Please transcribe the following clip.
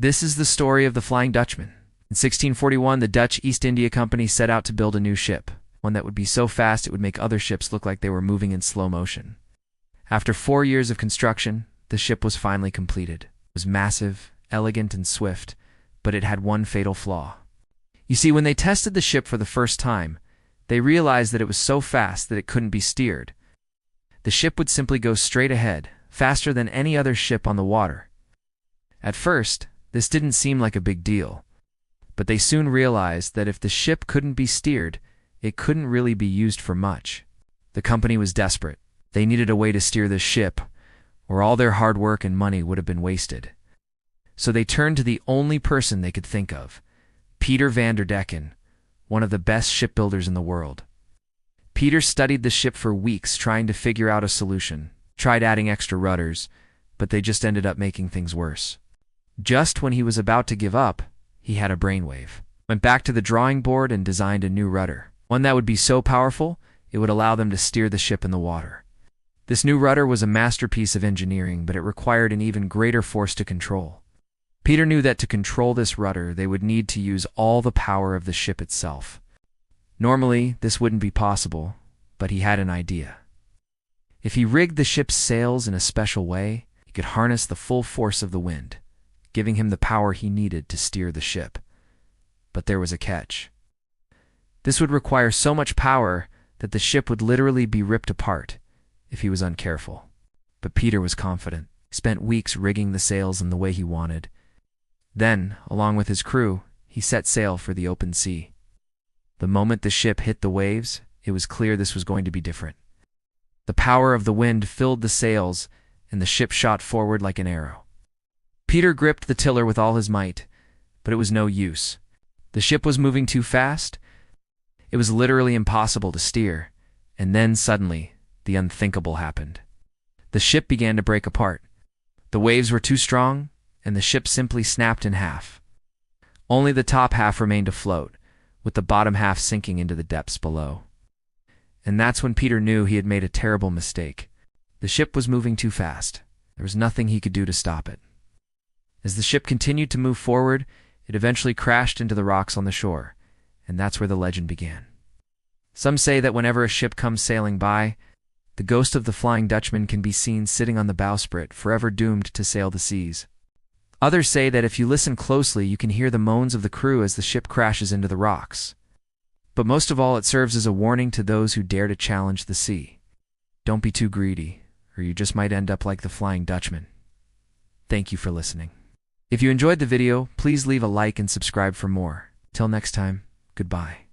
This is the story of the Flying Dutchman. In 1641, the Dutch East India Company set out to build a new ship, one that would be so fast it would make other ships look like they were moving in slow motion. After 4 years of construction, the ship was finally completed. It was massive, elegant, and swift, but it had one fatal flaw. You see, when they tested the ship for the first time, they realized that it was so fast that it couldn't be steered. The ship would simply go straight ahead, faster than any other ship on the water. At first, this didn't seem like a big deal, but they soon realized that if the ship couldn't be steered, it couldn't really be used for much. The company was desperate. They needed a way to steer this ship, or all their hard work and money would have been wasted. So they turned to the only person they could think of, Peter van der Decken, one of the best shipbuilders in the world. Peter studied the ship for weeks trying to figure out a solution, tried adding extra rudders, but they just ended up making things worse. Just when he was about to give up, he had a brainwave. Went back to the drawing board and designed a new rudder, one that would be so powerful it would allow them to steer the ship in the water. This new rudder was a masterpiece of engineering, but it required an even greater force to control. Peter knew that to control this rudder, they would need to use all the power of the ship itself. Normally, this wouldn't be possible, but he had an idea. If he rigged the ship's sails in a special way, he could harness the full force of the wind, giving him the power he needed to steer the ship. But there was a catch. This would require so much power that the ship would literally be ripped apart if he was uncareful. But Peter was confident. He spent weeks rigging the sails in the way he wanted. Then, along with his crew, he set sail for the open sea. The moment the ship hit the waves, it was clear this was going to be different. The power of the wind filled the sails, and the ship shot forward like an arrow. Peter gripped the tiller with all his might, but it was no use. The ship was moving too fast. It was literally impossible to steer, and then suddenly, the unthinkable happened. The ship began to break apart. The waves were too strong, and the ship simply snapped in half. Only the top half remained afloat, with the bottom half sinking into the depths below. And that's when Peter knew he had made a terrible mistake. The ship was moving too fast. There was nothing he could do to stop it. As the ship continued to move forward, it eventually crashed into the rocks on the shore, and that's where the legend began. Some say that whenever a ship comes sailing by, the ghost of the Flying Dutchman can be seen sitting on the bowsprit, forever doomed to sail the seas. Others say that if you listen closely, you can hear the moans of the crew as the ship crashes into the rocks. But most of all, it serves as a warning to those who dare to challenge the sea. Don't be too greedy, or you just might end up like the Flying Dutchman. Thank you for listening. If you enjoyed the video, please leave a like and subscribe for more. Till next time, goodbye.